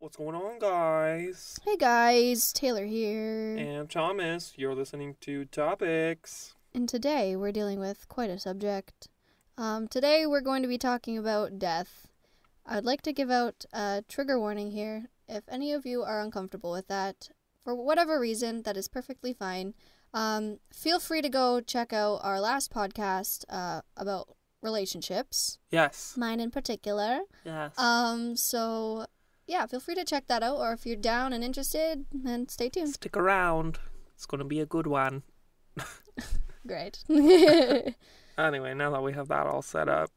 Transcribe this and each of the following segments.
What's going on, guys? Hey guys, Taylor here. And Thomas, you're listening to Topix. And today we're dealing with quite a subject. Today we're going to be talking about death. I'd like to give out a trigger warning here. If any of you are uncomfortable with that, for whatever reason, that is perfectly fine. Feel free to go check out our last podcast about relationships. Yes. Mine in particular. Yes. So yeah, feel free to check that out, or if you're down and interested, then stay tuned. Stick around. It's going to be a good one. Great. Anyway, now that we have that all set up.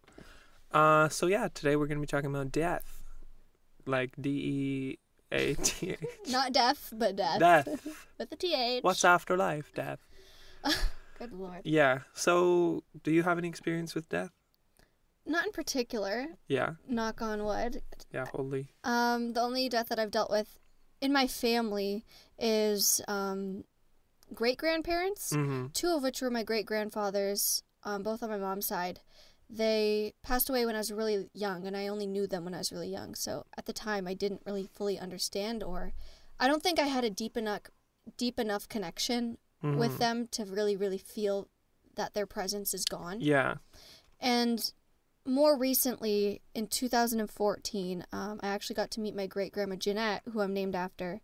So yeah, today we're going to be talking about death. Like D-E-A-T-H. Not deaf, but death. Death. With a T-H. What's afterlife? Death. Good lord. Yeah. So, do you have any experience with death? Not in particular. Yeah. Knock on wood. Yeah, holy. The only death that I've dealt with in my family is great-grandparents. Mm-hmm. Two of which were my great-grandfathers, both on my mom's side. They passed away when I was really young, and I only knew them when I was really young. So at the time, I didn't really fully understand, or I don't think I had a deep enough connection with them to really, really feel that their presence is gone. Yeah. And more recently, in 2014, I actually got to meet my great-grandma Jeanette, who I'm named after,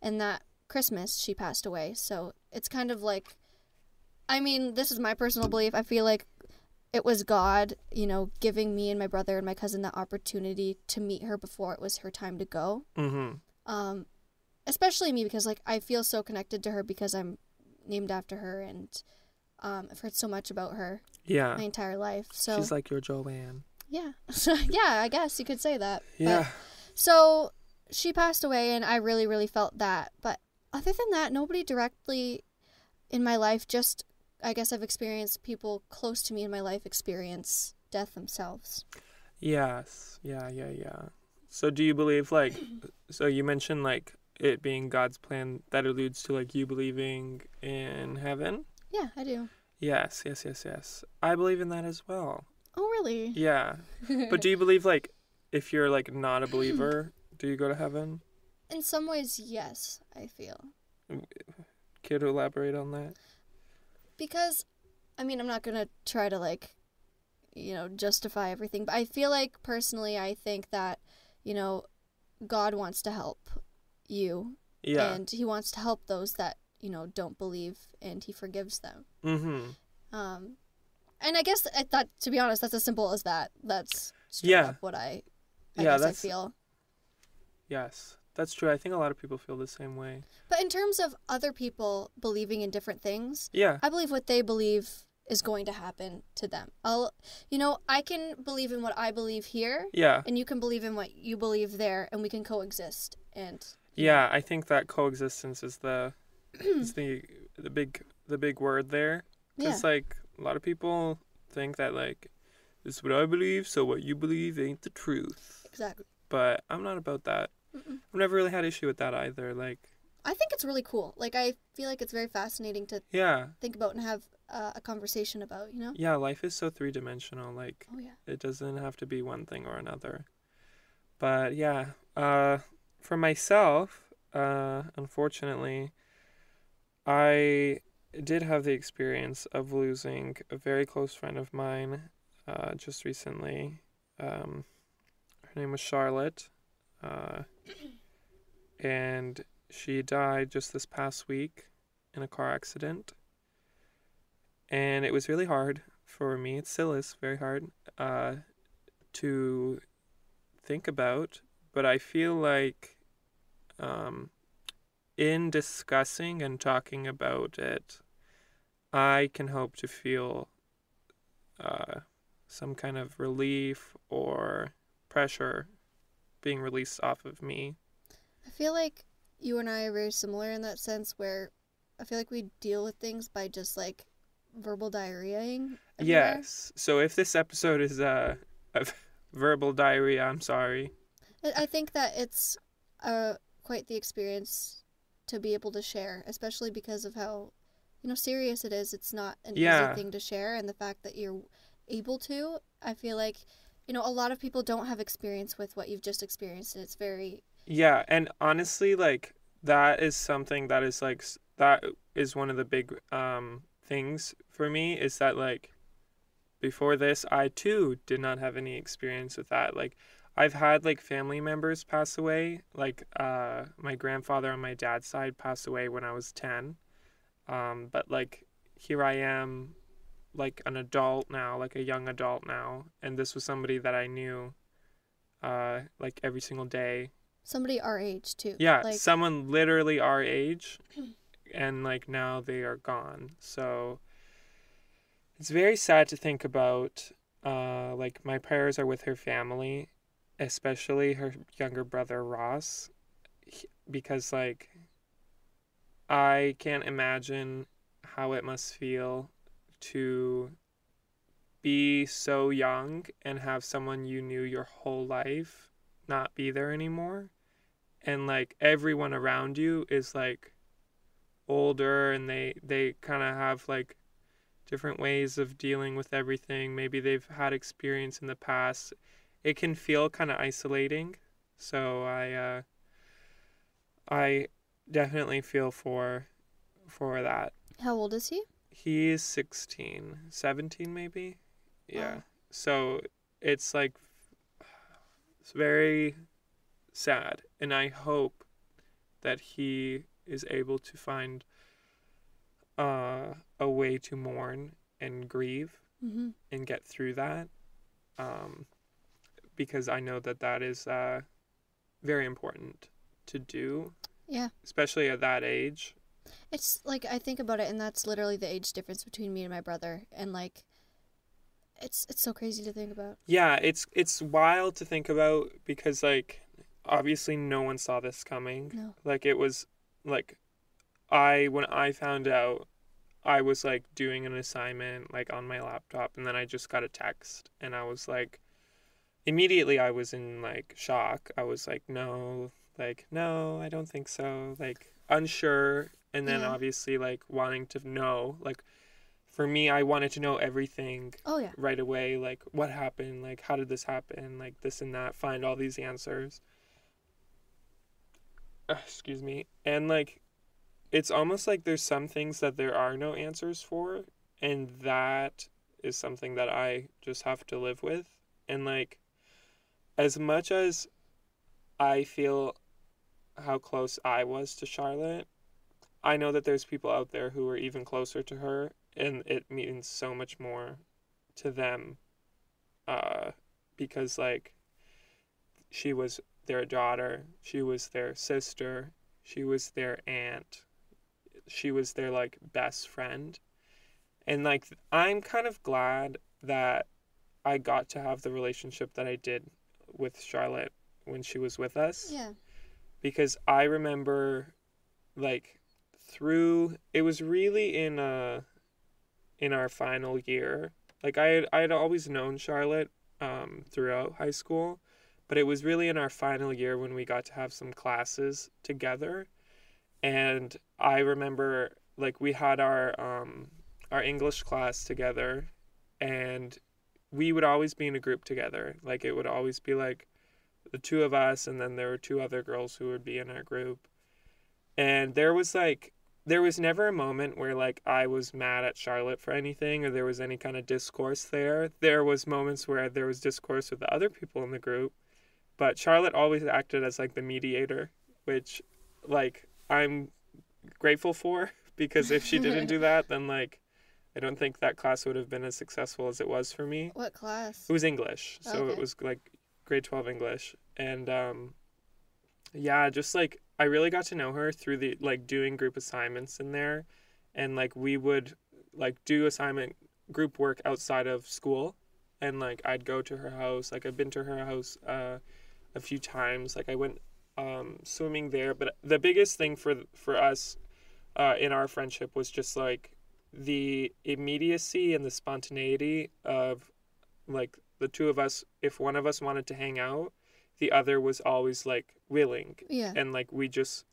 and that Christmas she passed away. So it's kind of like, I mean, this is my personal belief. I feel like it was God, giving me and my brother and my cousin that opportunity to meet her before it was her time to go. Mm-hmm. Especially me, because I feel so connected to her because I'm named after her, and I've heard so much about her. Yeah. My entire life. So She's like your Joanne. yeah. Yeah, I guess you could say that. Yeah. But, so she passed away, and I really, really felt that. But other than that, nobody directly in my life. Just, I guess I've experienced people close to me in my life experience death themselves. Yes. Yeah. So do you believe, so you mentioned, it being God's plan, that alludes to, you believing in heaven? Yeah, I do. Yes. I believe in that as well. Oh, really? Yeah. But do you believe, if you're, not a believer, do you go to heaven? In some ways, yes, I feel. Care to elaborate on that? Because, I mean, I'm not going to try to, justify everything, but I feel like, personally, I think that, God wants to help you. Yeah. And he wants to help those that, don't believe, and he forgives them. Mm-hmm. And I guess I thought, to be honest, that's as simple as that. That's straight up what I guess I feel. Yes, that's true. I think a lot of people feel the same way. But in terms of other people believing in different things, yeah, I believe what they believe is going to happen to them. I can believe in what I believe here, yeah, and you can believe in what you believe there, and we can coexist. And yeah, I think that coexistence is the big word there. Because a lot of people think that this is what I believe, so what you believe ain't the truth. Exactly. But I'm not about that. Mm-mm. I've never really had issue with that either. I think it's really cool. I feel like it's very fascinating to think about and have a conversation about, Yeah, life is so three-dimensional. Oh, yeah. It doesn't have to be one thing or another. But yeah, for myself, unfortunately, I did have the experience of losing a very close friend of mine just recently. Her name was Charlotte, and she died just this past week in a car accident. And it was really hard for me. It still is very hard to think about. But I feel like in discussing and talking about it, I can hope to feel some kind of relief or pressure being released off of me. I feel like you and I are very similar in that sense, where I feel like we deal with things by just verbal diarrheaing everywhere. Yes. So if this episode is a verbal diarrhea, I'm sorry. I think that it's quite the experience to be able to share, especially because of how serious it is. It's not an easy thing to share, and the fact that you're able to, I feel like, a lot of people don't have experience with what you've just experienced, and it's very Yeah, and honestly, like that is something that is like that is one of the big things for me is that like before this I too did not have any experience with that. Like I've had like family members pass away, like my grandfather on my dad's side passed away when I was 10. But like here I am like an adult now, like a young adult now, and this was somebody that I knew like every single day. Somebody our age too. Yeah, Like, someone literally our age, and like now they are gone. So it's very sad to think about. Like my prayers are with her family, especially her younger brother Ross, because like I can't imagine how it must feel to be so young and have someone you knew your whole life not be there anymore. And like everyone around you is like older and they kind of have like different ways of dealing with everything. Maybe they've had experience in the past. It can feel kind of isolating. So I definitely feel for that. how old is he? He's 16, 17 maybe. Yeah. Wow. So it's like it's very sad and I hope that he is able to find a way to mourn and grieve Mm-hmm. and get through that um, because I know that that is very important to do, Yeah. especially at that age. It's like I think about it, and that's literally the age difference between me and my brother, and like it's so crazy to think about. Yeah, it's wild to think about because like obviously no one saw this coming. No. Like it was like I when I found out I was like doing an assignment like on my laptop and then I just got a text and I was like immediately I was in like shock. I was like no, I don't think so. Like unsure and then Yeah. obviously like wanting to know. Like for me I wanted to know everything Oh yeah. right away, like what happened, like how did this happen, like this and that, find all these answers. Excuse me. And like it's almost like there's some things that there are no answers for and that is something that I just have to live with. And like as much as I feel how close I was to Charlotte, I know that there's people out there who are even closer to her and it means so much more to them uh because like she was their daughter, she was their sister, she was their aunt, she was their like best friend. And like I'm kind of glad that I got to have the relationship that I did with Charlotte when she was with us Yeah. because I remember like through it was really in our final year. Like I had always known Charlotte throughout high school, but it was really in our final year when we got to have some classes together. And I remember like we had our English class together and we would always be in a group together. Like it would always be like the two of us and then there were two other girls who would be in our group. And there was never a moment where like I was mad at Charlotte for anything or there was any kind of discourse there. There was moments where there was discourse with the other people in the group, but Charlotte always acted as like the mediator, which like I'm grateful for because if she didn't do that, then like I don't think that class would have been as successful as it was for me. What class? It was English, so it Okay. was like grade 12 English. And yeah, just like I really got to know her through the like doing group assignments in there and like we would like do assignment group work outside of school and like I'd go to her house. Like I've been to her house a few times. Like I went swimming there, but the biggest thing for us in our friendship was just like the immediacy and the spontaneity of like the two of us. If one of us wanted to hang out, the other was always like willing, Yeah. and like we just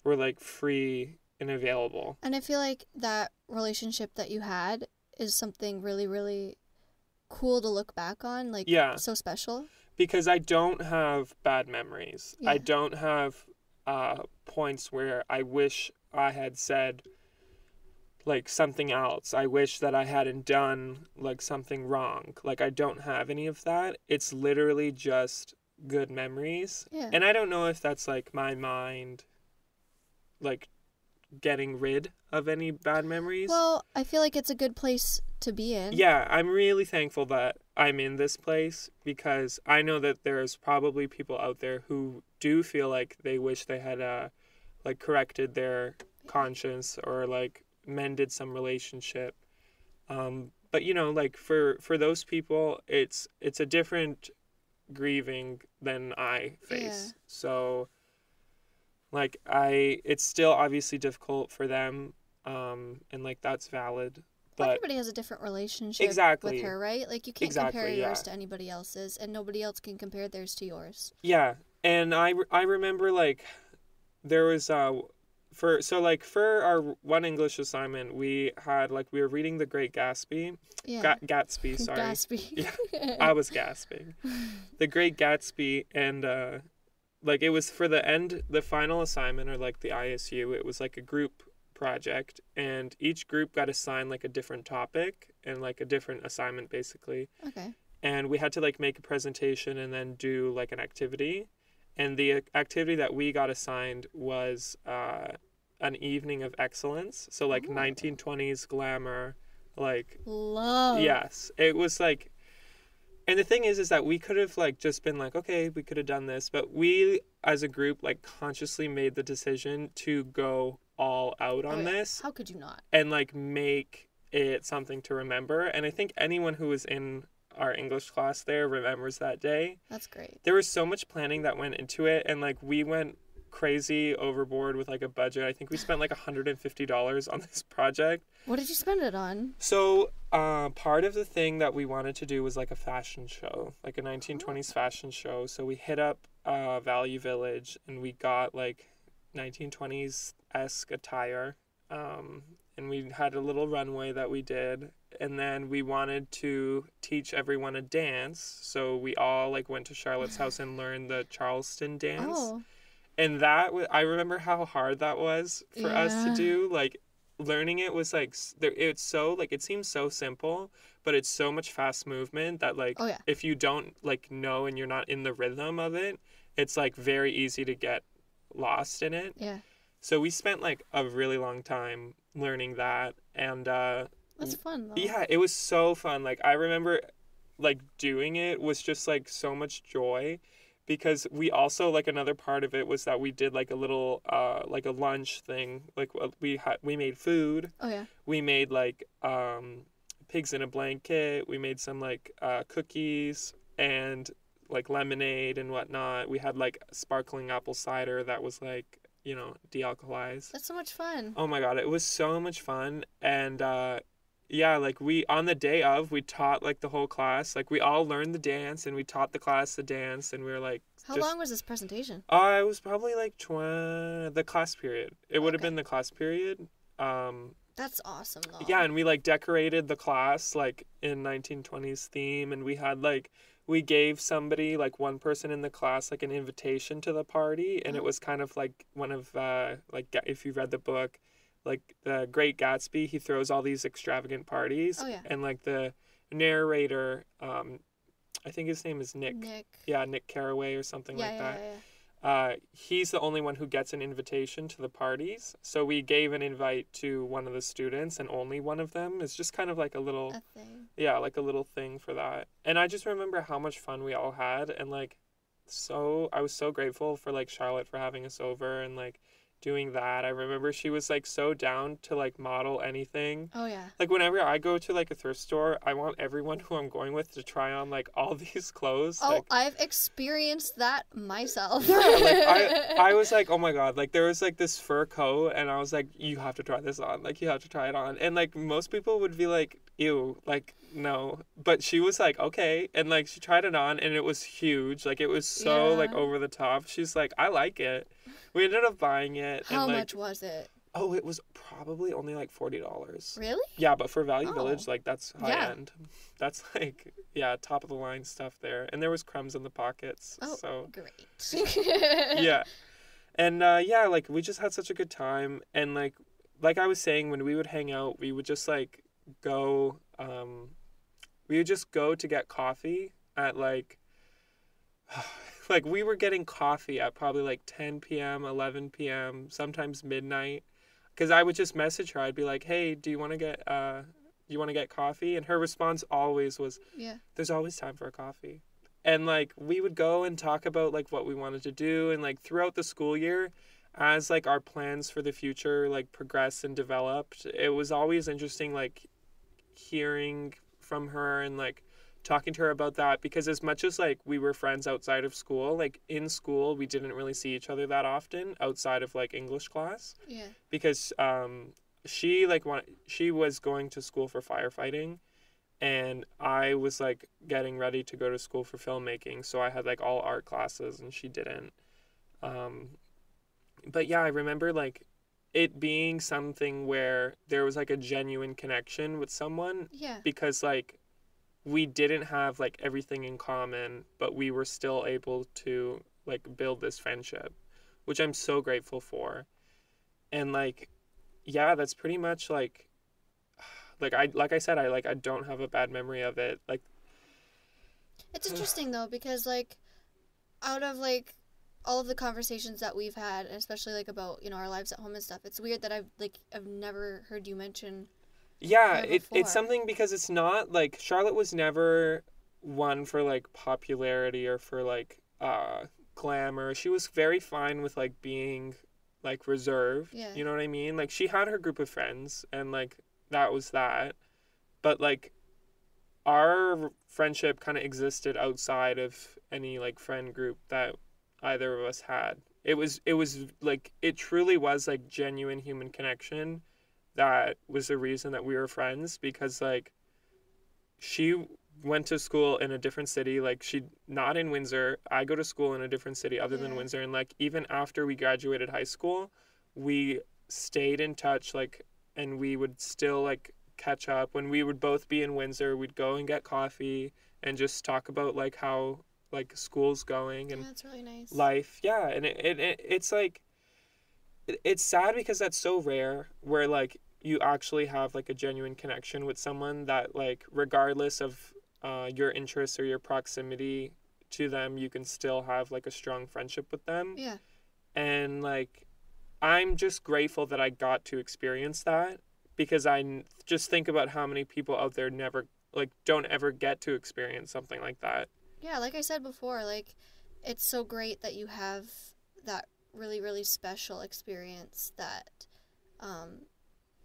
were like free and available. And I feel like that relationship that you had is something really, really cool to look back on, like Yeah, so special. because I don't have bad memories. Yeah. I don't have points where I wish I had said like something else. I wish that I hadn't done like something wrong. Like I don't have any of that. It's literally just good memories. Yeah. And I don't know if that's like my mind like getting rid of any bad memories. Well, I feel like it's a good place to be in. Yeah, I'm really thankful that I'm in this place because I know that there's probably people out there who do feel like they wish they had like corrected their conscience or like mended some relationship. But you know, like for those people, it's a different grieving than I face. Yeah. So like it's still obviously difficult for them, and like that's valid. But Everybody has a different relationship exactly with her, right? Like you can't exactly, compare yours yeah. to anybody else's, and nobody else can compare theirs to yours. Yeah, and I remember like there was for our one English assignment we had like we were reading The Great Gatsby. Yeah. Gatsby, sorry. Gatsby. Yeah, I was gasping. The Great Gatsby, and like it was for the final assignment or like the ISU. It was like a group project, and each group got assigned like a different topic and like a different assignment basically. Okay. And we had to like make a presentation and then do like an activity. And the activity that we got assigned was an evening of excellence. So like 1920s glamour, like love. yes, it was like. And the thing is that we could have like just been like, okay, we could have done this, but we as a group like consciously made the decision to go all out on this. How could you not? And like make it something to remember. And I think anyone who was in our English class there remembers that day. That's great. There was so much planning that went into it, and like we went crazy overboard with like a budget. I think we spent like $150 on this project. What did you spend it on? So part of the thing that we wanted to do was like a fashion show, like a 1920s fashion show. So we hit up Value Village and we got like 1920s-esque attire, and we had a little runway that we did, and then we wanted to teach everyone a dance, so we all like went to Charlotte's house and learned the Charleston dance. Oh. And that I remember how hard that was for us to Yeah. do. Like learning it was like it's so like it seems so simple, but it's so much fast movement that like Oh, yeah. if you don't like know and you're not in the rhythm of it, it's like very easy to get lost in it. Yeah. So we spent like a really long time learning that, and That's fun, though. yeah, it was so fun. Like I remember like doing it was just like so much joy, because we also like another part of it was that we did like a little like a lunch thing. Like we made food. Oh, yeah. We made like pigs in a blanket. We made some like cookies and like lemonade and whatnot. We had like sparkling apple cider that was like, you know, de-alcoholized. That's so much fun. Oh my god, it was so much fun. And yeah, like we on the day of we taught like the whole class. Like we all learned the dance and we taught the class the dance, and we were like How long was this presentation? it was probably like the class period. It would have Okay. been the class period. That's awesome, though. Yeah, and we like decorated the class like in 1920s theme, and we had like we gave somebody like one person in the class like an invitation to the party, and it was kind of like one of like if you read the book, like The Great Gatsby, he throws all these extravagant parties. Oh, yeah. And like the narrator, I think his name is Nick. Yeah, Nick Carraway or something like that. Yeah. He's the only one who gets an invitation to the parties. So we gave an invite to one of the students, and only one of them. It's just kind of like a little A thing. yeah, like a little thing for that. And I just remember how much fun we all had, and like I was so grateful for like Charlotte for having us over and like doing that. I remember she was like so down to like model anything. Oh, yeah. Like whenever I go to like a thrift store, I want everyone who I'm going with to try on like all these clothes. Oh, Like I've experienced that myself. yeah, like I was like, oh my god, like there was like this fur coat, and I was like, you have to try this on, like you have to try it on, and like most people would be like, ew, like no, but she was like, okay, and like she tried it on, and it was huge, like it was so like Yeah. over the top. She's like, I like it. We ended up buying it. How and, like, much was it? Oh, it was probably only like $40. Really? Yeah, but for Value Oh, Village, like that's high yeah. end. That's like, yeah, top of the line stuff there. And there was crumbs in the pockets. Oh, So great. yeah. And yeah, like we just had such a good time. And like I was saying, when we would hang out, we would just like go we would just go to get coffee at like like we were getting coffee at probably like 10 p.m., 11 p.m., sometimes midnight. Because I would just message her. I'd be like, "Hey, do you want to get coffee?" And her response always was, Yeah. "There's always time for a coffee." And like we would go and talk about like what we wanted to do, and like throughout the school year, as like our plans for the future like progressed and developed, it was always interesting like hearing from her and like talking to her about that, because as much as like we were friends outside of school, like in school we didn't really see each other that often outside of like English class, Yeah. because she was going to school for firefighting, and I was like getting ready to go to school for filmmaking, so I had like all art classes and she didn't. um but yeah, I remember like it being something where there was like a genuine connection with someone, Yeah. because like we didn't have like everything in common, but we were still able to like build this friendship, which I'm so grateful for. And like, yeah, that's pretty much like I said, I don't have a bad memory of it. Like, It's interesting though because like out of like all of the conversations that we've had, and especially like about, you know, our lives at home and stuff, it's weird that I've never heard you mention yeah, her it's before. something, because it's not like Charlotte was never one for like popularity or for like glamour. She was very fine with like being like reserved. Yeah. You know what I mean? Like she had her group of friends and like that was that. But like our friendship kind of existed outside of any like friend group that either of us had. It was like it truly was like genuine human connection that was the reason that we were friends, because like she went to school in a different city, like she not in Windsor. I go to school in a different city other than Yeah. Windsor, and like even after we graduated high school, we stayed in touch, like, and we would still like catch up when we would both be in Windsor. We'd go and get coffee and just talk about like how like school's going Yeah, and that's really nice. life. Yeah, and it's like it's sad because that's so rare where like you actually have like a genuine connection with someone that like regardless of your interests or your proximity to them, you can still have like a strong friendship with them. Yeah. And like I'm just grateful that I got to experience that, because just think about how many people out there never like don't ever get to experience something like that. Yeah, like I said before, like it's so great that you have that really, really special experience that um,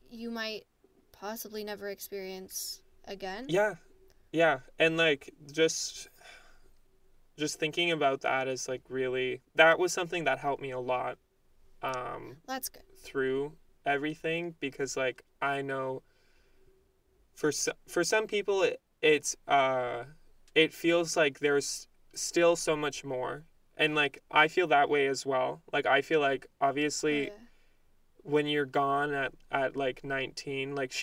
you might possibly never experience again. Yeah, yeah, and like just thinking about that is like really that was something that helped me a lot um That's good. through everything, because like I know for some people it feels like there's still so much more, and like I feel that way as well. Like I feel like Oh, obviously yeah. when you're gone at like 19, like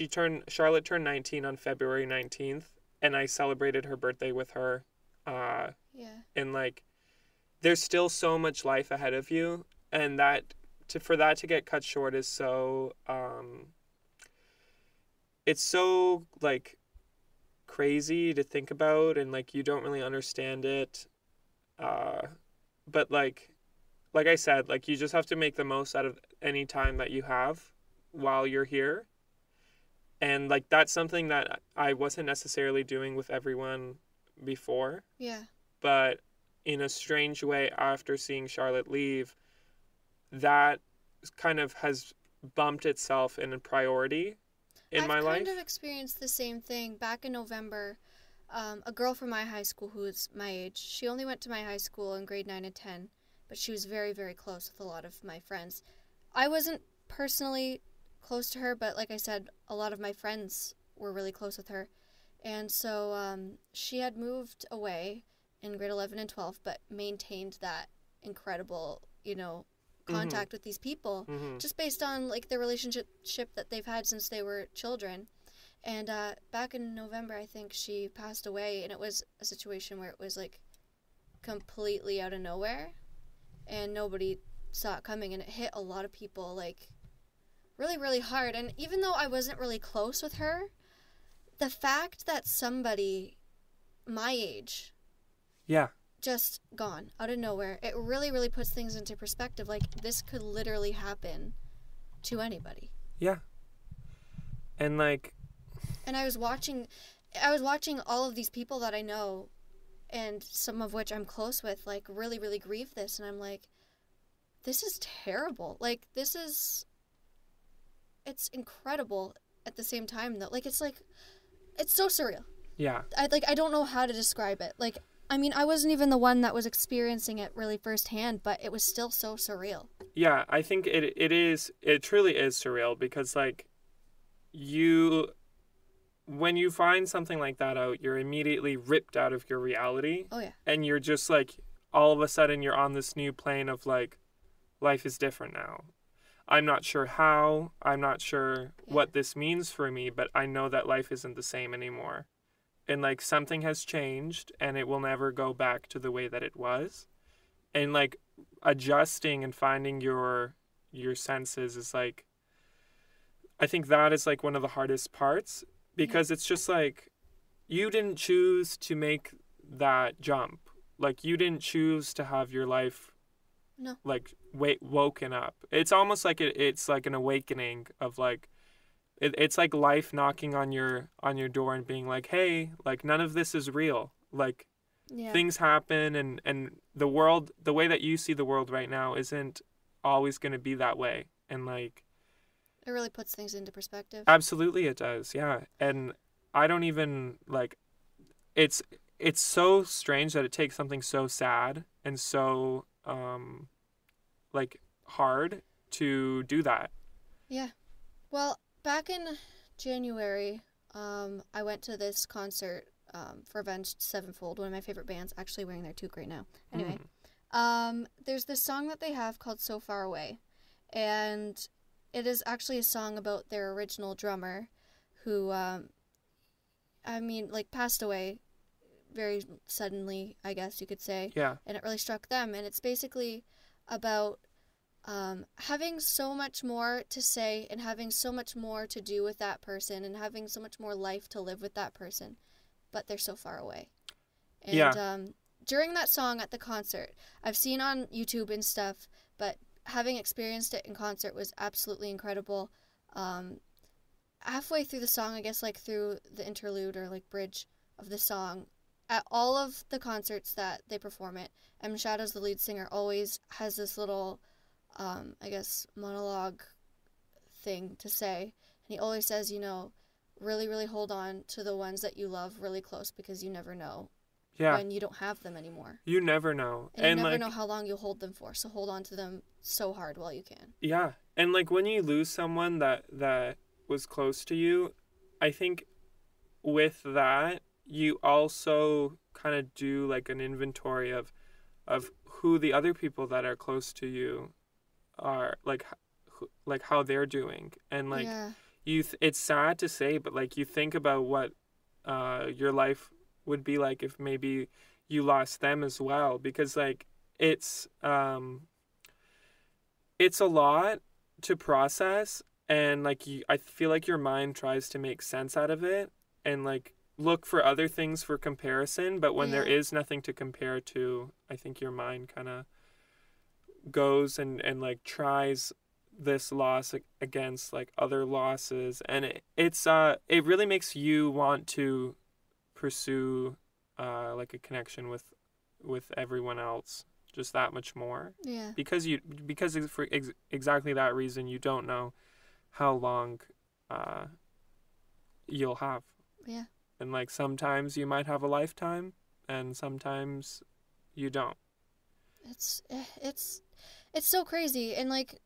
Charlotte turned 19 on February 19th, and I celebrated her birthday with her, uh Yeah. and like there's still so much life ahead of you, and that to for that to get cut short is so it's so like crazy to think about, and like you don't really understand it, uh but like I said, like you just have to make the most out of any time that you have while you're here. And like that's something that I wasn't necessarily doing with everyone before, Yeah. but in a strange way after seeing Charlotte leave, that kind of has bumped itself in a priority in I've my kind of life. experienced the same thing. Back in November, a girl from my high school who is my age, she only went to my high school in grade 9 and 10, but she was very, very close with a lot of my friends. I wasn't personally close to her, but like I said, a lot of my friends were really close with her. And so she had moved away in grade 11 and 12, but maintained that incredible, you know, Mm-hmm. contact with these people Mm-hmm. just based on like the relationship that they've had since they were children. And back in November, I think she passed away, and it was a situation where it was like completely out of nowhere, and nobody saw it coming, and it hit a lot of people like really, really hard. And even though I wasn't really close with her, the fact that somebody my age Yeah. just gone out of nowhere, it really, really puts things into perspective. Like, this could literally happen to anybody. Yeah. And like, And I was watching all of these people that I know, and some of which I'm close with, like, really, really grieve this. And I'm like, this is terrible. Like, it's incredible at the same time, though. Like, it's so surreal. yeah. I don't know how to describe it. Like, I mean, I wasn't even the one that was experiencing it really firsthand, but it was still so surreal. Yeah, I think it truly is surreal because like when you find something like that out, you're immediately ripped out of your reality. Oh, yeah. And you're just like all of a sudden you're on this new plane of like life is different now. I'm not sure how, I'm not sure what this means for me, but I know that life isn't the same anymore. And like something has changed and it will never go back to the way that it was. And like adjusting and finding your senses is like, I think that is like one of the hardest parts because it's just like you didn't choose to make that jump. Like you didn't choose to have your life No. like woken up. It's almost like it's like an awakening of like it's like life knocking on your door and being like, hey, like none of this is real. Like Yeah. things happen and the world, the way that you see the world right now isn't always going to be that way. And like It really puts things into perspective. absolutely it does. Yeah. And I don't even like it's so strange that it takes something so sad and so like hard to do that. Yeah. Well, back in January, I went to this concert for Avenged Sevenfold, one of my favorite bands. Actually wearing their toque right now. Anyway, there's this song that they have called So Far Away, and it is actually a song about their original drummer who, passed away very suddenly, I guess you could say. Yeah. And it really struck them. And it's basically about having so much more to say and having so much more to do with that person and having so much more life to live with that person, but they're so far away. And during that song at the concert, I've seen on YouTube and stuff, but having experienced it in concert was absolutely incredible. Halfway through the song, I guess like through the interlude or like bridge of the song, at all of the concerts that they perform it, M. Shadows, the lead singer, always has this little monologue thing to say. And he always says, really, really hold on to the ones that you love really close because you never know when you don't have them anymore. You never know. And you never know how long you'll hold them for. So hold on to them so hard while you can. Yeah. And like when you lose someone that was close to you, I think with that, you also kind of do like an inventory of who the other people that are close to you are, like how they're doing. And like it's sad to say, but like you think about what your life would be like if maybe you lost them as well, because like it's a lot to process, and like I feel like your mind tries to make sense out of it and like look for other things for comparison, but when there is nothing to compare to, I think your mind kind of goes and like tries this loss against like other losses, and it really makes you want to pursue like a connection with everyone else just that much more, because for exactly that reason you don't know how long you'll have. And like sometimes you might have a lifetime and sometimes you don't. It's so crazy. And like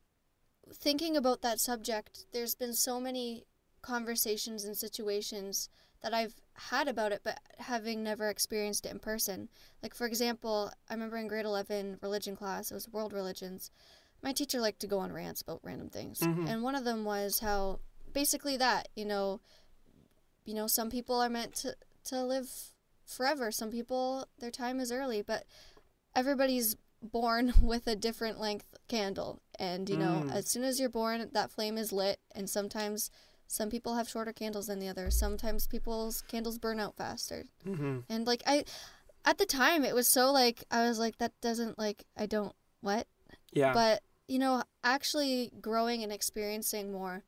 thinking about that subject, there's been so many conversations and situations that I've had about it, but having never experienced it in person. Like, for example, I remember in grade 11 religion class, it was world religions, my teacher liked to go on rants about random things. Mm-hmm. And one of them was how basically that, some people are meant to live forever. Some people, their time is early, but everybody's born with a different length candle. And, as soon as you're born, that flame is lit. And sometimes some people have shorter candles than the others. Sometimes people's candles burn out faster. Mm-hmm. And, at the time, it was so, I was like, that doesn't, I don't, what? Yeah. But, actually growing and experiencing more.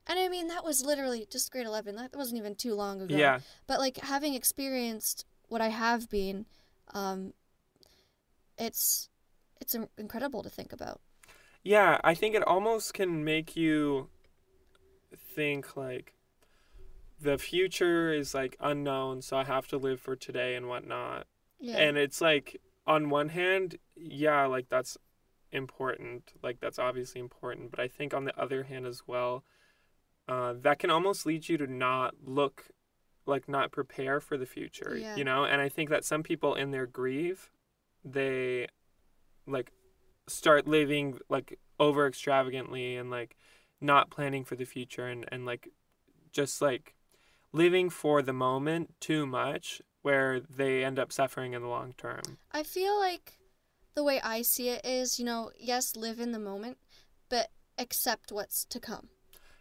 And I mean, that was literally just grade 11. That wasn't even too long ago. Yeah. But, having experienced what I have been, it's incredible to think about. Yeah, I think it almost can make you think, the future is, unknown, so I have to live for today and whatnot. Yeah. And it's, on one hand, yeah, that's important. That's obviously important. But I think on the other hand as well, that can almost lead you to not look, not prepare for the future, Yeah. And I think that some people in their grief, they, start living, over extravagantly and, not planning for the future and just, living for the moment too much, where they end up suffering in the long term. I feel like the way I see it is, yes, live in the moment, but accept what's to come.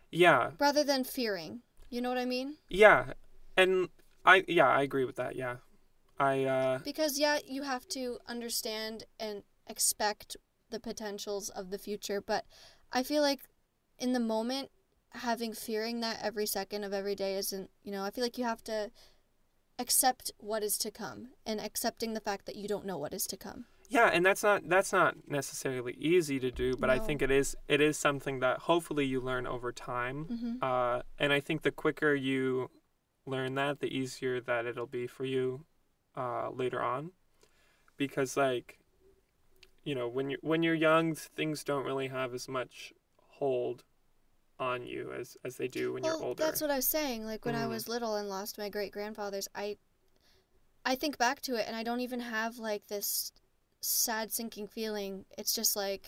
Yeah. Rather than fearing. You know what I mean? Yeah. And I agree with that. Yeah. Because, you have to understand and expect the potentials of the future, but I feel like in the moment, fearing that every second of every day isn't, I feel like you have to accept what is to come and accepting the fact that you don't know what is to come. Yeah, and that's not necessarily easy to do, but No. I think it is something that hopefully you learn over time. Mm-hmm. And I think the quicker you learn that, the easier that it'll be for you later on. Because when you're young, things don't really have as much hold on you as they do when you're older. That's what I was saying. When I was little and lost my great-grandfathers, I think back to it and I don't even have this sad sinking feeling. It's just that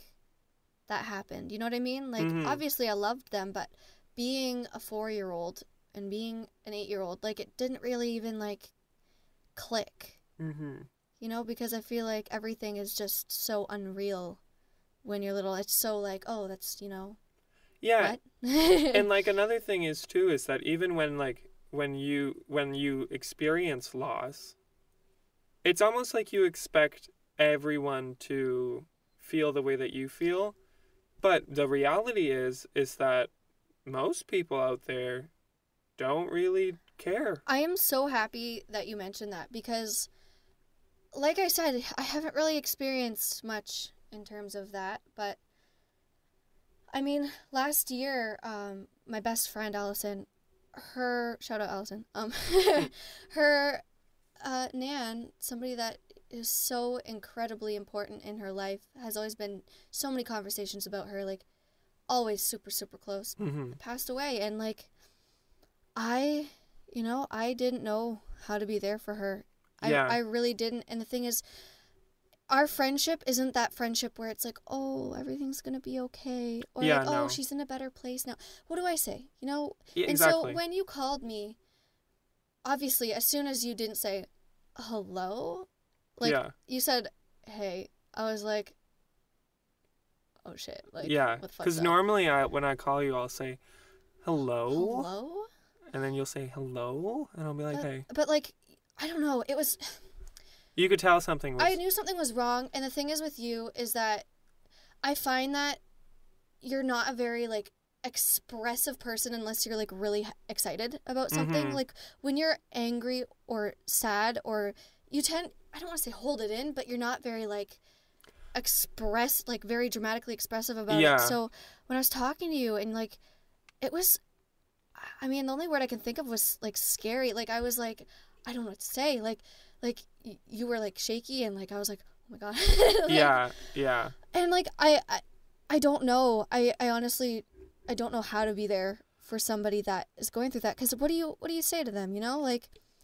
happened. You know what I mean? Mm-hmm. Obviously I loved them, but being a 4-year-old and being an 8-year-old, it didn't really even click. Mm-hmm. Because I feel like everything is just so unreal when you're little. It's so oh, that's, Yeah. what? And another thing is too is that even when you experience loss, it's almost like you expect everyone to feel the way that you feel, but the reality is that most people out there don't really care. I am so happy that you mentioned that because, like I said, I haven't really experienced much in terms of that, but I mean, last year, my best friend Allison, shout out Allison, her Nan, somebody that is so incredibly important in her life, has always been so many conversations about her, always super, super close, Mm-hmm. passed away. And, I didn't know how to be there for her. Yeah. I really didn't. And the thing is, our friendship isn't that friendship where it's oh, everything's going to be okay. Or Yeah, oh, no. she's in a better place now. What do I say? Yeah, And exactly. so when you called me, obviously, as soon as you didn't say hello, Yeah. you said, hey, I was like, oh shit. Yeah, what the fuck's because up? normally when I call you, I'll say hello, Hello? and then you'll say hello, and I'll be like, hey. But I don't know. It was... You could tell something was... I knew something was wrong, and the thing is with you is that I find that you're not a very, expressive person unless you're, really excited about something. Mm-hmm. When you're angry or sad or you tend... I don't want to say hold it in, but you're not very, very dramatically expressive about Yeah. it. So when I was talking to you and, it was... I mean, the only word I can think of was, scary. I was I don't know what to say. You were shaky and I was oh my god. Yeah. And I don't know. I honestly I don't know how to be there for somebody that is going through that, because what do you say to them,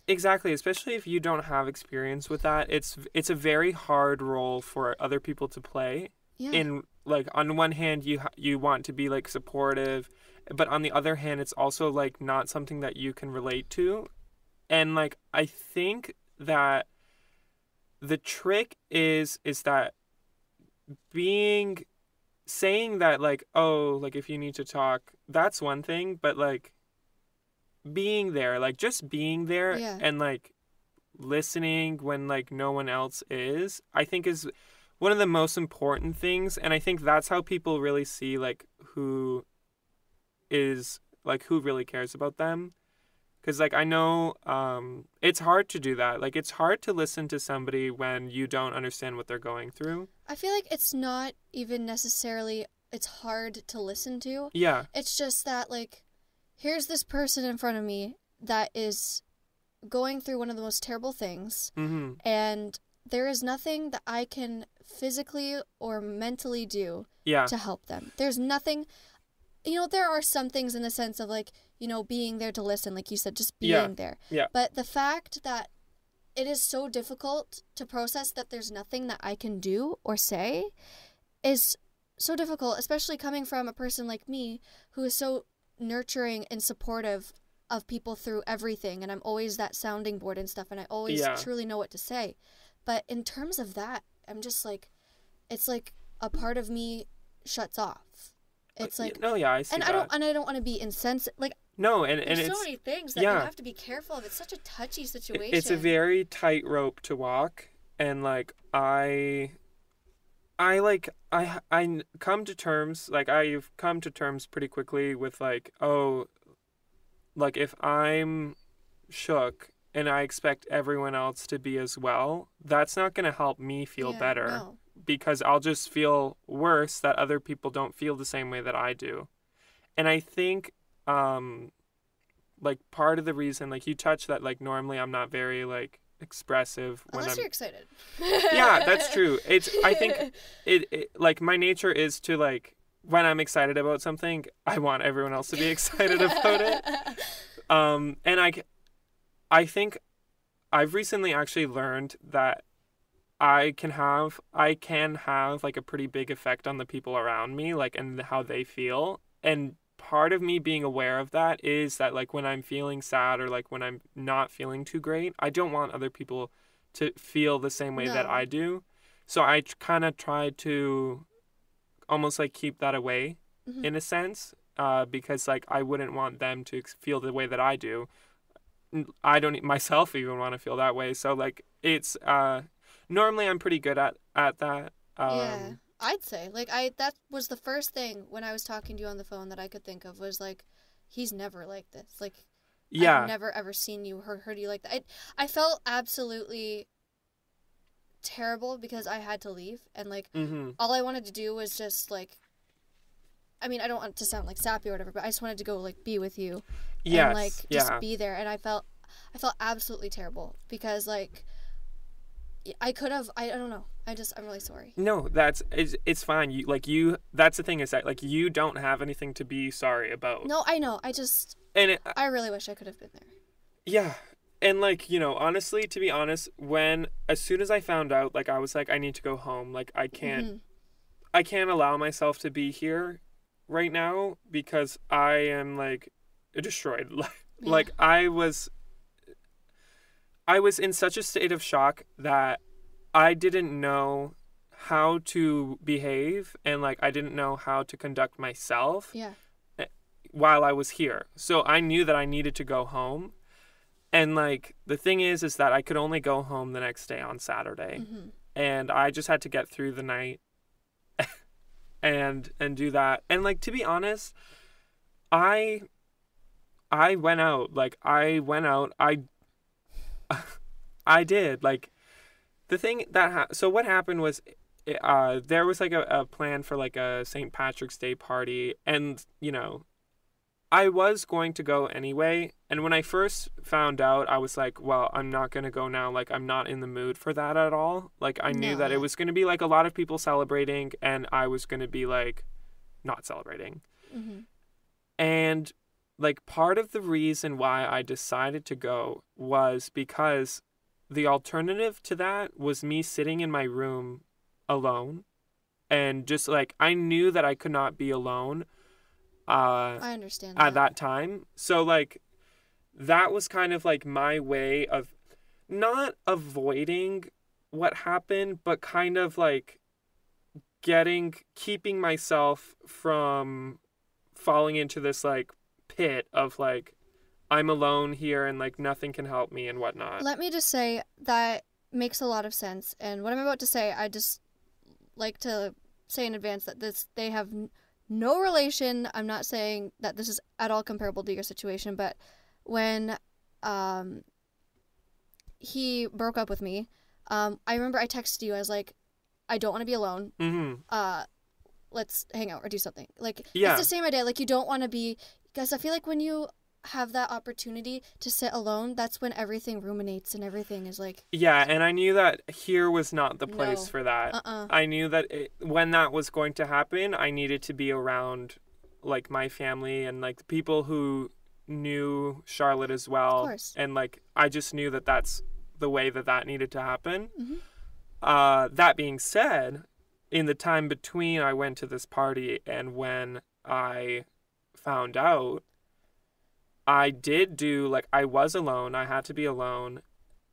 Exactly, especially if you don't have experience with that. It's a very hard role for other people to play. Yeah. in like on one hand you want to be like supportive, but on the other hand it's also like not something that you can relate to. And like I think that the trick is that being saying that like, oh, like if you need to talk, that's one thing, but like being there, like just being there Yeah. and like listening when like no one else is, I think is one of the most important things. And I think that's how people really see like who is like who really cares about them. Because like I know it's hard to do that. Like it's hard to listen to somebody when you don't understand what they're going through. I feel like it's not even necessarily it's hard to listen to. Yeah. It's just that like here's this person in front of me that is going through one of the most terrible things, Mm-hmm. and there is nothing that I can physically or mentally do Yeah. to help them. There's nothing, there are some things in the sense of like, being there to listen, like you said, just being there. Yeah. But the fact that it is so difficult to process that there's nothing that I can do or say is so difficult, especially coming from a person like me who is so nurturing and supportive of people through everything, and I'm always that sounding board and stuff, and I always truly know what to say. But in terms of that, I'm just like, it's like a part of me shuts off. It's like no, yeah, I see that. I don't want to be insensitive. Like No, and there's it's so many things that you have to be careful of. It's such a touchy situation. it's a very tight rope to walk, and like I come to terms, like I've come to terms pretty quickly with like, oh, like if I'm shook and I expect everyone else to be as well, that's not going to help me feel better. No. Because I'll just feel worse that other people don't feel the same way that I do. And I think like part of the reason, like you touched that like normally I'm not very like expressive when Unless you're excited. Yeah, that's true. I think it like my nature is to like when I'm excited about something, I want everyone else to be excited about it. And I think I've recently actually learned that I can have like a pretty big effect on the people around me, like and how they feel. And part of me being aware of that is that like when I'm feeling sad or like when I'm not feeling too great, I don't want other people to feel the same way that I do. So I kind of try to almost like keep that away in a sense, because like I wouldn't want them to feel the way that I do. I don't myself even want to feel that way. So like it's normally I'm pretty good at that. Yeah, I'd say like that was the first thing when I was talking to you on the phone that I could think of was like, he's never like this. Like, I've never ever seen you or heard you like that. I felt absolutely terrible because I had to leave, and like all I wanted to do was just like, I mean, I don't want to sound like sappy or whatever, but I just wanted to go like be with you, and like just be there. And I felt absolutely terrible because like I could have, I don't know. I'm really sorry. No, it's fine. That's the thing is that like you don't have anything to be sorry about. No, I know. I really wish I could have been there. Yeah. And like, honestly, to be honest, as soon as I found out, like I was like, I need to go home. Like I can't allow myself to be here right now because I am like destroyed. Like I was in such a state of shock that I didn't know how to behave, and like I didn't know how to conduct myself while I was here. So I knew that I needed to go home. And like the thing is that I could only go home the next day on Saturday. And I just had to get through the night and do that. And like to be honest, I went out. I did. Like the thing that so what happened was there was like a plan for like a St. Patrick's Day party, and I was going to go anyway. And when I first found out, I was like, well, I'm not going to go now. Like, I'm not in the mood for that at all. Like, I knew that it was going to be like a lot of people celebrating, and I was going to be like not celebrating. And like part of the reason why I decided to go was because the alternative to that was me sitting in my room alone and just like I knew that I could not be alone I understand at that. that time. So like that was kind of like my way of not avoiding what happened, but kind of like keeping myself from falling into this like pit of like I'm alone here and like nothing can help me and whatnot. Let me just say that makes a lot of sense. And what I'm about to say, I just like to say in advance that they have no relation. I'm not saying that this is at all comparable to your situation, but when he broke up with me, I remember I texted you. I was like, I don't want to be alone. Mm-hmm. Let's hang out or do something. Like, Yeah. it's the same idea. Like, you don't want to be, because I feel like when you have that opportunity to sit alone, that's when everything ruminates and everything is like... Yeah, and I knew that here was not the place No. for that. I knew that when that was going to happen, I needed to be around like my family and like the people who knew Charlotte as well. Of course. And like I just knew that that's the way that needed to happen. Mm-hmm. That being said, in the time between I went to this party and when I found out, I did do, like, I was alone. I had to be alone.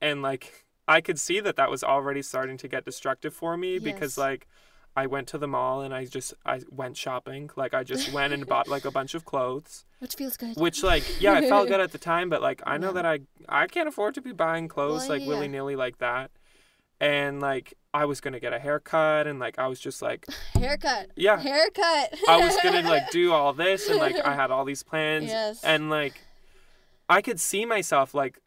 And, like, I could see that was already starting to get destructive for me because, like, I went to the mall and I went shopping. Like, I just went and bought, like, a bunch of clothes. Which feels good. Which, like, yeah, it felt good at the time. But, like, I know that I can't afford to be buying clothes, Well, like, willy-nilly like that. And, like, I was going to get a haircut and, like, I was just, like... Haircut. Yeah. Haircut. I was going to, like, do all this and, like, I had all these plans. Yes. And, like... I could see myself like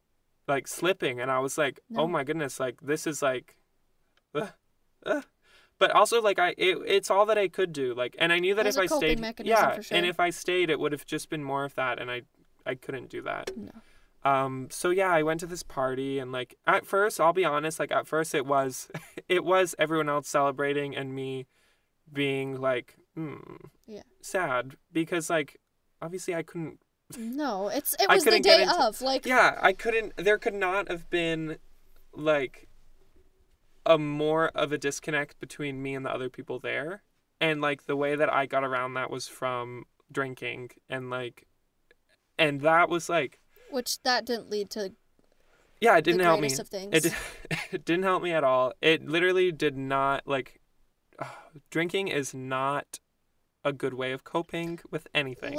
slipping, and I was like, No. oh my goodness, like this is like, but also like it's all that I could do, like, and I knew that It was if a I coping stayed, mechanism for sure. and if I stayed, it would have just been more of that, and I couldn't do that. No. So yeah, I went to this party, and like at first, I'll be honest, like at first it was everyone else celebrating and me being like, sad because like obviously I couldn't. No, it was the day of, like... Yeah, I couldn't... There could not have been, like, a more of a disconnect between me and the other people there. And, like, the way that I got around that was from drinking. And, like... And that was, like... Which that didn't lead to... Yeah, it didn't help me. The greatest of things. It didn't help me at all. It literally did not, like... drinking is not a good way of coping with anything.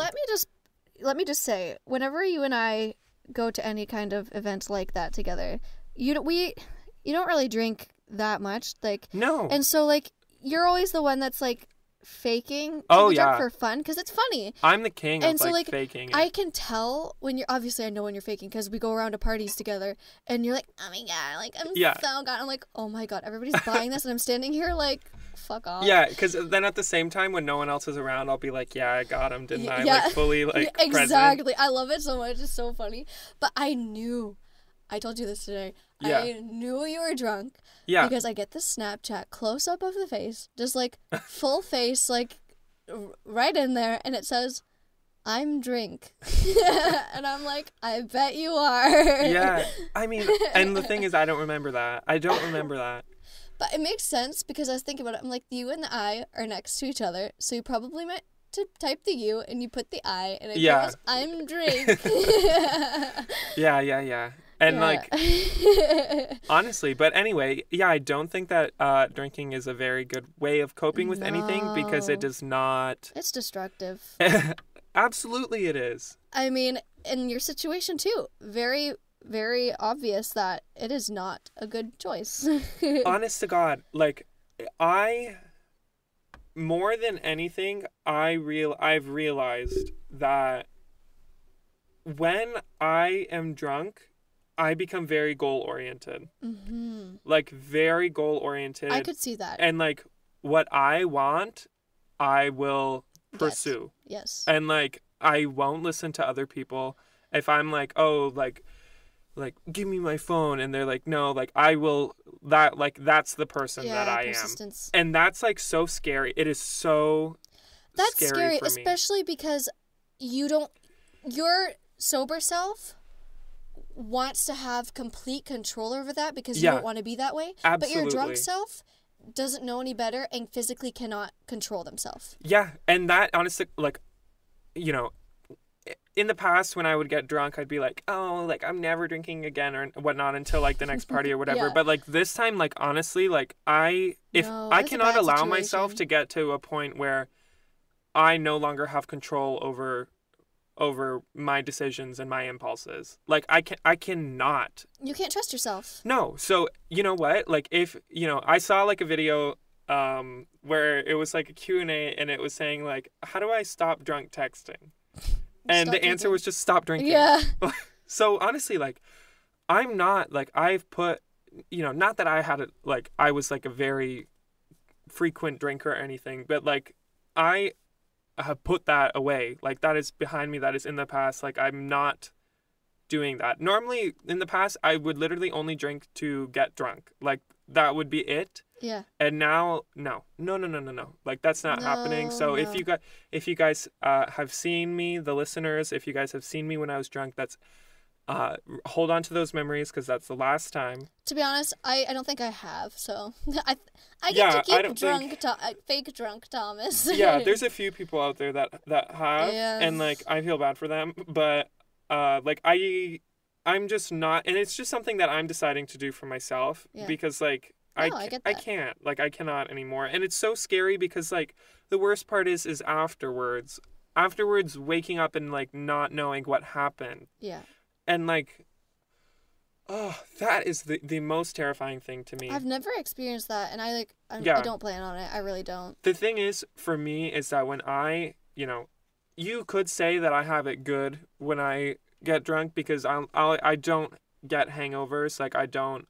Let me just say, whenever you and I go to any kind of event like that together, you don't really drink that much, like... No. And so, like, you're always the one that's, like, faking to be drunk for fun, because it's funny. I'm the king of, so, like, faking it. I can tell when you're... Obviously, I know when you're faking, because we go around to parties together, and you're like, oh my god, like, I'm so gone. I'm like, oh my god, everybody's buying this, and I'm standing here, like... Fuck off. Yeah, because then at the same time, when no one else is around, I'll be like, yeah, I got him, didn't I? Like, fully, like, exactly. present. I love it so much. It's so funny. But I told you this today. Yeah. I knew you were drunk. Yeah. Because I get the Snapchat close-up of the face, just, like, full face, like, right in there, and it says, I'm drink. And I'm like, I bet you are. Yeah. I mean, and the thing is, I don't remember that. But it makes sense because I was thinking about it. I'm like, the U and the I are next to each other. So you probably meant to type the U and you put the I and it goes, I'm drink. Yeah. And like, honestly, but anyway, yeah, I don't think that drinking is a very good way of coping with anything because it does not... It's destructive. Absolutely it is. I mean, in your situation too, very... very obvious that it is not a good choice. Honest to God, like, more than anything, I've realized that when I am drunk, I become very goal-oriented. Mm-hmm. Like, very goal-oriented. I could see that. And, like, what I want, I will pursue. Yes. And, like, I won't listen to other people. If I'm like, oh, like, give me my phone, and they're like, no, like, I will, that's the person that I persistence. Am. And that's, like, so scary. It is so scary for me. Especially because your sober self wants to have complete control over that because you don't want to be that way. Absolutely. But your drunk self doesn't know any better and physically cannot control themselves. Yeah, and that honestly, like, you know, in the past when I would get drunk, I'd be like, oh, like I'm never drinking again or whatnot until like the next party or whatever. Yeah. But like this time, like honestly, like if No, I that's a cannot bad allow myself situation. to get to a point where I no longer have control over my decisions and my impulses. Like I cannot. You can't trust yourself. No. So, you know what? Like if, I saw like a video where it was like a Q&A and it was saying like, how do I stop drunk texting? And Stop the answer drinking. was just stop drinking. Yeah. So honestly, like I'm not like I've put, not that I had it like I was like a very frequent drinker or anything, but like I have put that away. Like that is behind me. That is in the past. Like I'm not doing that. Normally in the past, I would literally only drink to get drunk. Like that would be it. Yeah. And now, no. Like that's not happening. So No. if you guys have seen me, the listeners, if you guys have seen me when I was drunk, that's hold on to those memories because that's the last time. To be honest, I don't think I have. So I get Yeah, to I keep don't drunk, fake drunk Thomas. Yeah, there's a few people out there that have, Yeah. and like I feel bad for them, but like I'm just not, and it's just something that I'm deciding to do for myself Yeah. because like No, I get that. I cannot anymore, and it's so scary because like the worst part is afterwards waking up and like not knowing what happened, Yeah. and like oh, that is the most terrifying thing to me. I've never experienced that, and I Yeah. don't plan on it. I really don't. The thing is, for me, is that when you could say that I have it good when I get drunk because I don't get hangovers. Like I don't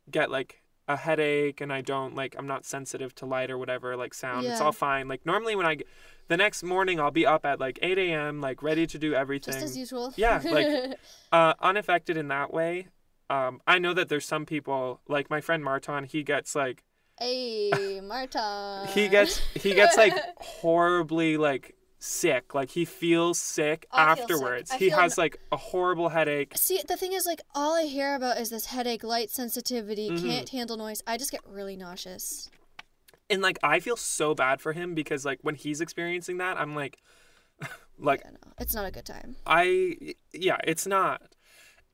get like a headache, and I don't like I'm not sensitive to light or whatever, like sound. It's Yeah. all fine. Like normally when the next morning I'll be up at like 8 a.m. like ready to do everything. Just as usual. Yeah, like unaffected in that way. I know that there's some people like my friend Martin. He gets like Hey, Marta. he gets like horribly like sick. Like he feels sick I feel sick. afterwards. I He feel has like a horrible headache. See, the thing is, like, all I hear about is this headache, light sensitivity, Mhm. can't handle noise. I just get really nauseous. And like I feel so bad for him because like when he's experiencing that, I'm like like Yeah, no, it's not a good time. it's not.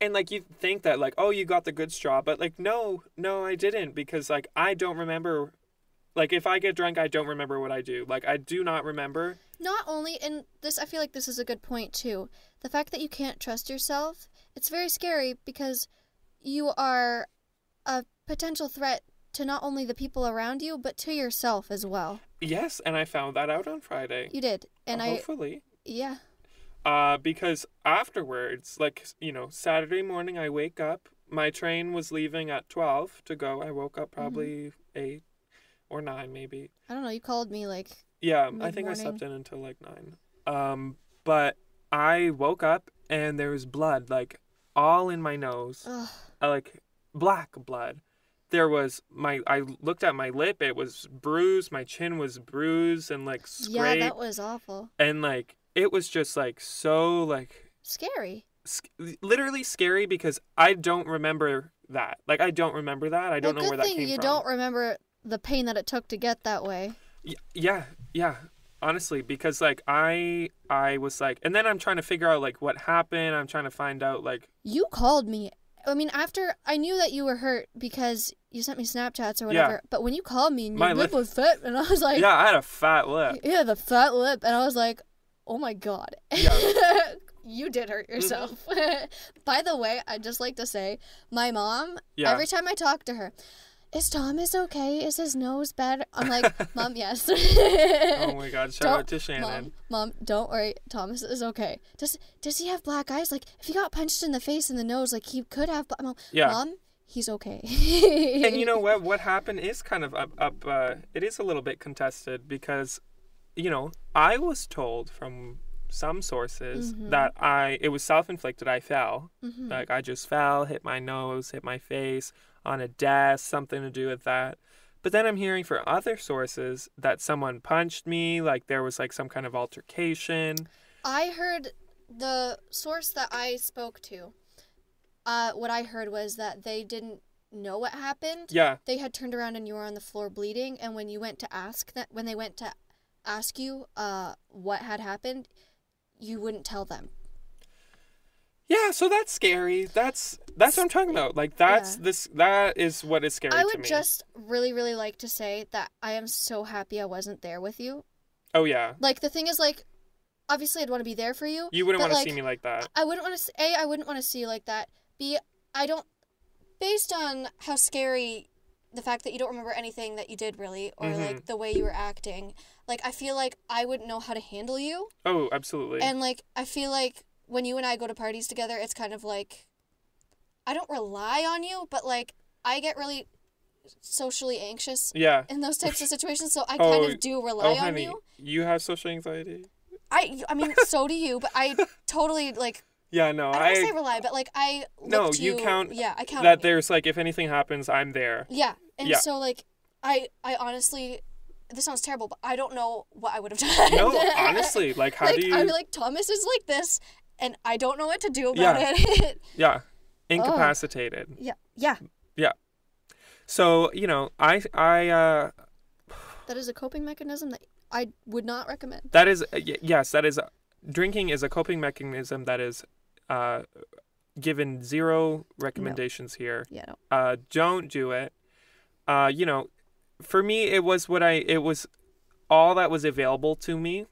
And like you think that like, oh, you got the good straw, but like no, I didn't, because like I don't remember, like if I get drunk, I don't remember what I do. Like I do not remember. Not only, and this, I feel like this is a good point too. The fact that you can't trust yourself, it's very scary because you are a potential threat to not only the people around you, but to yourself as well. Yes, and I found that out on Friday. You did. And Hopefully. Yeah. Because afterwards, like, Saturday morning I wake up. My train was leaving at 12 to go. I woke up probably 8 or 9 maybe. I don't know, you called me like, Yeah, I think I mid-morning. slept in until like 9. But I woke up and there was blood, like, all in my nose. ugh. Like, black blood. I looked at my lip, it was bruised, my chin was bruised and like Yeah, scraped. that was awful. And like, it was just like so like Scary. literally scary because I don't remember that. Like I don't remember that. I don't know Well, where good that thing came you from. don't remember the pain that it took to get that way. Yeah. Honestly, because like I was like, and then I'm trying to figure out like what happened. I'm trying to find out like You called me. I mean, after I knew that you were hurt because you sent me Snapchats or whatever. Yeah. But when you called me, and My your lip lip- was fat, and I was like, yeah, I had a fat lip. yeah, the fat lip, and I was like, oh my god, Yeah. you did hurt yourself. By the way, I'd just like to say, my mom. Yeah. Every time I talk to her, is Thomas okay? Is his nose better? I'm like, Mom, yes. Oh my God! Shout out to Shannon. Mom, don't worry. Thomas is okay. Does he have black eyes? Like, if he got punched in the face and the nose, like he could have. Yeah. Mom, he's okay. And you know what? What happened is kind of up. It is a little bit contested because, I was told from some sources that it was self-inflicted. I fell. Like I just fell, hit my nose, hit my face on a desk, something to do with that. But then I'm hearing for other sources that someone punched me, like there was like some kind of altercation. I heard the source that I spoke to. What I heard was that they didn't know what happened. Yeah. They had turned around and you were on the floor bleeding, and when they went to ask you what had happened, you wouldn't tell them. Yeah, so that's scary. That's what I'm talking about. Like, that is what is scary to me. I would just really, really like to say that I am so happy I wasn't there with you. Oh, yeah. Like, the thing is, like, obviously I'd want to be there for you. You wouldn't want to see me like that. I wouldn't want to, I wouldn't want to see you like that. B, based on how scary the fact that you don't remember anything that you did really, or like the way you were acting, like, I feel like I wouldn't know how to handle you. Oh, absolutely. And, like, I feel like when you and I go to parties together, it's kind of like, I don't rely on you, but, like, I get really socially anxious in those types of situations, so I kind of do rely on you. You have social anxiety? I mean, so do you, but I totally, like... Yeah, no, I don't want to say rely, but, like, I look to you... count... Yeah, I count that there's, like, if anything happens, I'm there. Yeah, and so, like, I honestly... This sounds terrible, but I don't know what I would have done. No, honestly, like, how do you... I'm like, Thomas is like this, and I don't know what to do about it. Yeah. Incapacitated. Oh. Yeah. Yeah. So, you know, I that is a coping mechanism that I would not recommend. That is, yes, that is, drinking is a coping mechanism that is given zero recommendations here. Yeah, no. Don't do it. You know, for me, it was all that was available to me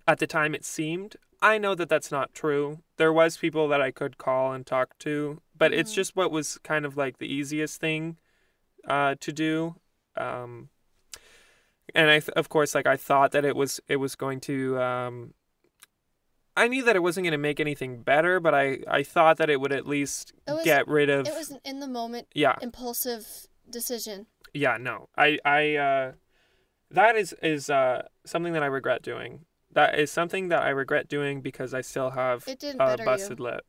at the time, it seemed. I know that that's not true. There was people that I could call and talk to, but it's just what was kind of like the easiest thing to do. And of course, like, I thought that it was going to, I knew that it wasn't going to make anything better, but I thought that it would at least get rid of... It was an in the moment, impulsive decision. Yeah, no. That is something that I regret doing. That is something that I regret doing because I still have a busted lip.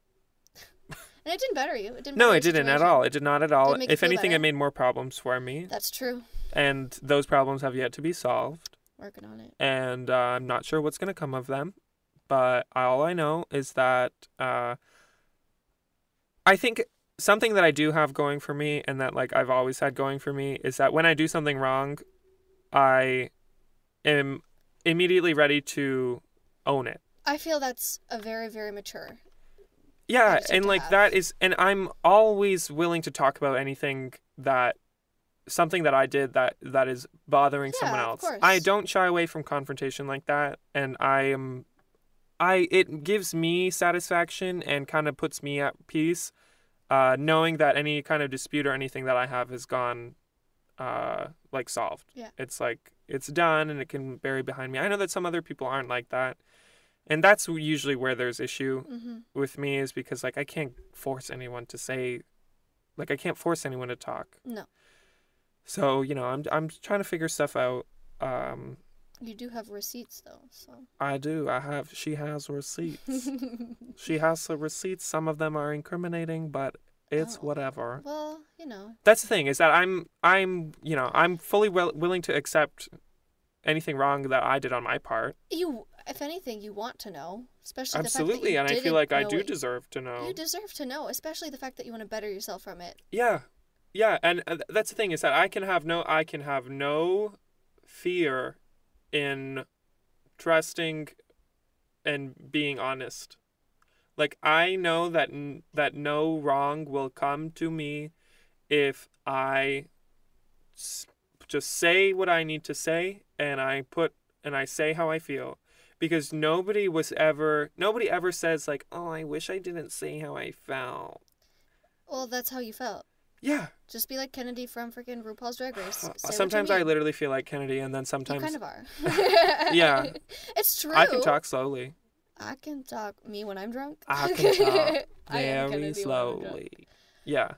And it didn't better you. It didn't. No, it didn't at all. It did not at all. If anything, better. it made more problems for me. That's true. And those problems have yet to be solved. Working on it. And I'm not sure what's going to come of them. But all I know is that I think something that I do have going for me, and that, like, I've always had going for me, is that when I do something wrong, I am immediately ready to own it. I feel that's a very, very mature. Yeah, and like that is, and I'm always willing to talk about something that I did that is bothering someone else. Of course. I don't shy away from confrontation like that, and it gives me satisfaction and kind of puts me at peace, knowing that any kind of dispute or anything that I have has gone, like, solved. Yeah. It's like, it's done and it can bury behind me. I know that some other people aren't like that. And that's usually where there's issue with me, is because, like, I can't force anyone to say, like, I can't force anyone to talk. No. So, you know, I'm trying to figure stuff out. You do have receipts, though, so. I do. She has receipts. She has the receipts. Some of them are incriminating, but it's whatever. Well, you know. That's the thing, is that I'm fully willing to accept anything wrong that I did on my part. If anything, you want to know, especially absolutely, the fact that you and I feel like I do deserve to know. You deserve to know, especially the fact that you want to better yourself from it. Yeah, and that's the thing, is that I can have no fear in trusting and being honest. Like, I know that no wrong will come to me if I just say what I need to say, and I say how I feel. Because nobody ever says, like, oh, I wish I didn't say how I felt. Well, that's how you felt. Yeah. Just be like Kennedy from freaking RuPaul's Drag Race. Sometimes I literally feel like Kennedy, and then sometimes... You kind of are. Yeah. It's true. I can talk slowly. I can talk me when I'm drunk. I can talk very slowly. Yeah.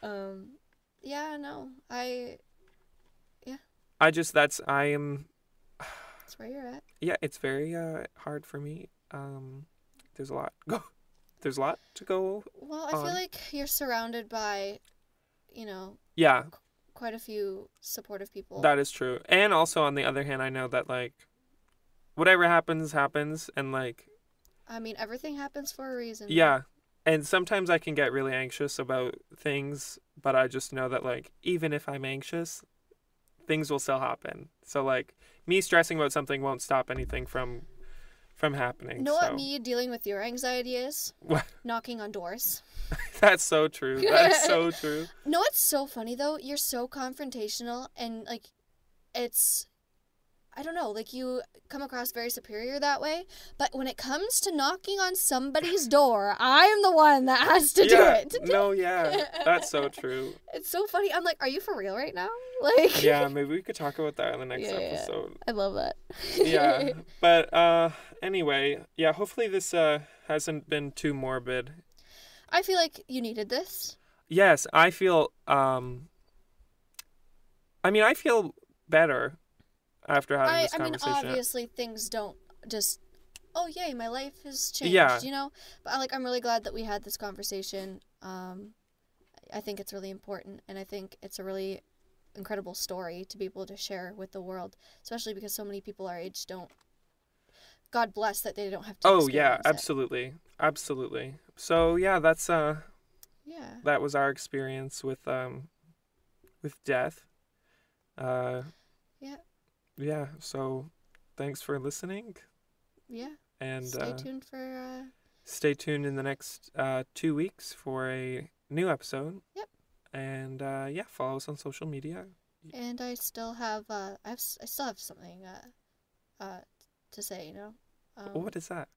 Yeah, no. That's where you're at. Yeah, it's very hard for me. There's a lot to go. Well, I feel like you're surrounded by, you know, quite a few supportive people. That is true. And also, on the other hand, I know that, like, whatever happens, and, like, I mean, everything happens for a reason. Yeah. And sometimes I can get really anxious about things, but I just know that, like, even if I'm anxious, things will still happen. So, like, me stressing about something won't stop anything from happening. You know what So me dealing with your anxiety is? What? Knocking on doors. That's so true. That's so true. No, it's so funny though. You're so confrontational and like it's I don't know, like you come across very superior that way, but when it comes to knocking on somebody's door, I'm the one that has to do it. No, yeah. That's so true. It's so funny. I'm like, are you for real right now? Like Yeah, maybe we could talk about that in the next yeah, episode. I love that. Yeah. But anyway, yeah, hopefully this hasn't been too morbid. I feel like you needed this. Yes, I feel I feel better after having this conversation. Obviously things don't just oh yay, my life has changed, Yeah. you know? But I'm really glad that we had this conversation. I think it's really important, and I think it's a really incredible story to be able to share with the world, especially because so many people our age don't. God bless that they don't have to. Oh yeah, experience it. absolutely, absolutely. So yeah, that's Yeah. that was our experience with death. Yeah. Yeah. So thanks for listening, Yeah. and Stay tuned for. stay tuned in the next 2 weeks for a new episode. Yep. And yeah, follow us on social media. And I still have I still have something to say, you know. What is that?